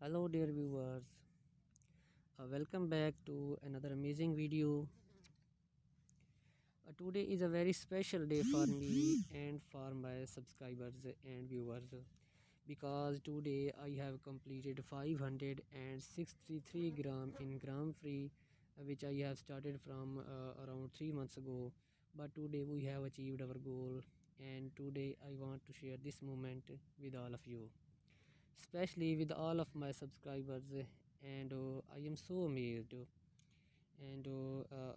Hello dear viewers, welcome back to another amazing video. Today is a very special day for me and for my subscribers and viewers because today I have completed 563 gram in Gramfree, which I have started from around 3 months ago. But today we have achieved our goal, and today I want to share this moment with all of you, especially with all of my subscribers. And I am so amazed, and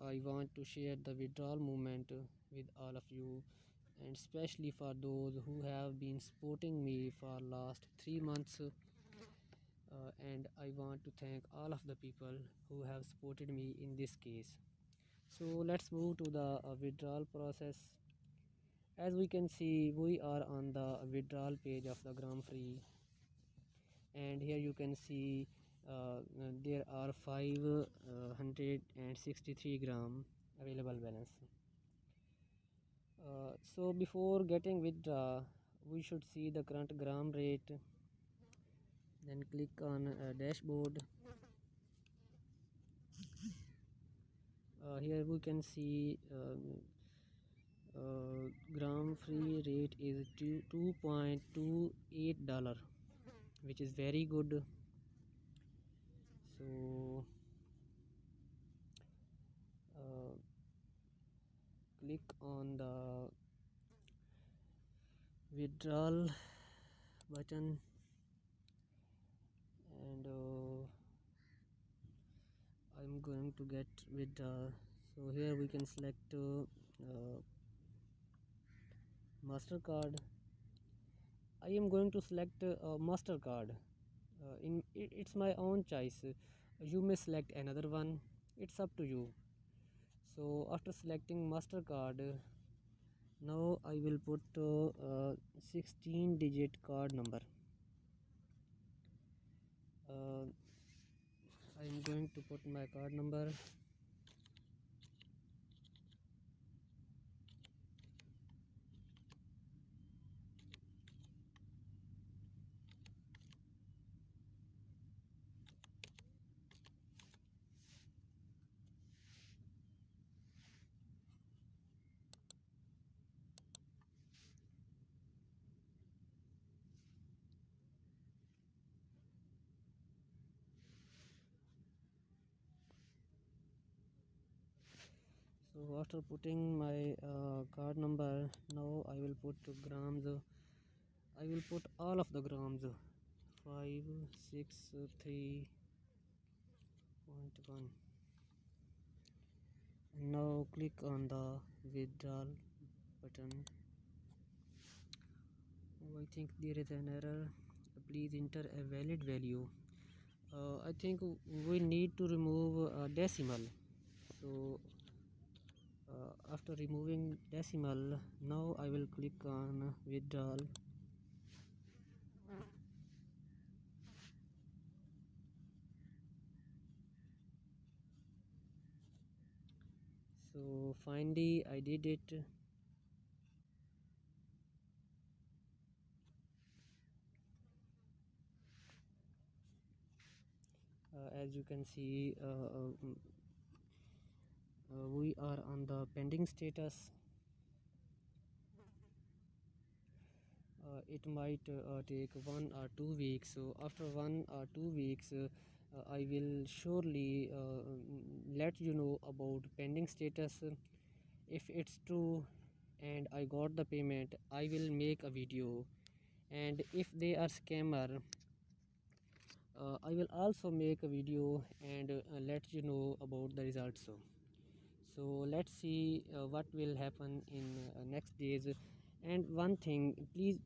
I want to share the withdrawal movement with all of you, and especially for those who have been supporting me for last 3 months. And I want to thank all of the people who have supported me in this case. So let's move to the withdrawal process. As we can see, we are on the withdrawal page of the Gramfree, and here you can see there are 563 gram available balance. So before getting withdraw, we should see the current gram rate. Then click on dashboard. Here we can see gram free rate is $2.28, which is very good. So uh, click on the withdrawal button, and I'm going to get withdraw. So here we can select Mastercard. I am going to select Mastercard. It's my own choice. You may select another one. It's up to you. So after selecting Mastercard, now I will put 16-digit card number. Uh, I am going to put my card number. So after putting my card number, now I will put grams. I will put all of the grams, 563.1. Now click on the withdrawal button. Oh, I think there is an error. Please enter a valid value. I think we need to remove a decimal. So after removing decimal, now I will click on withdrawal. So finally I did it. As you can see, we are on the pending status. It might take 1 or 2 weeks. So after 1 or 2 weeks, I will surely let you know about pending status. If it's true and I got the payment, I will make a video, and if they are scammer, I will also make a video and let you know about the results. So let's see what will happen in next days. And one thing, please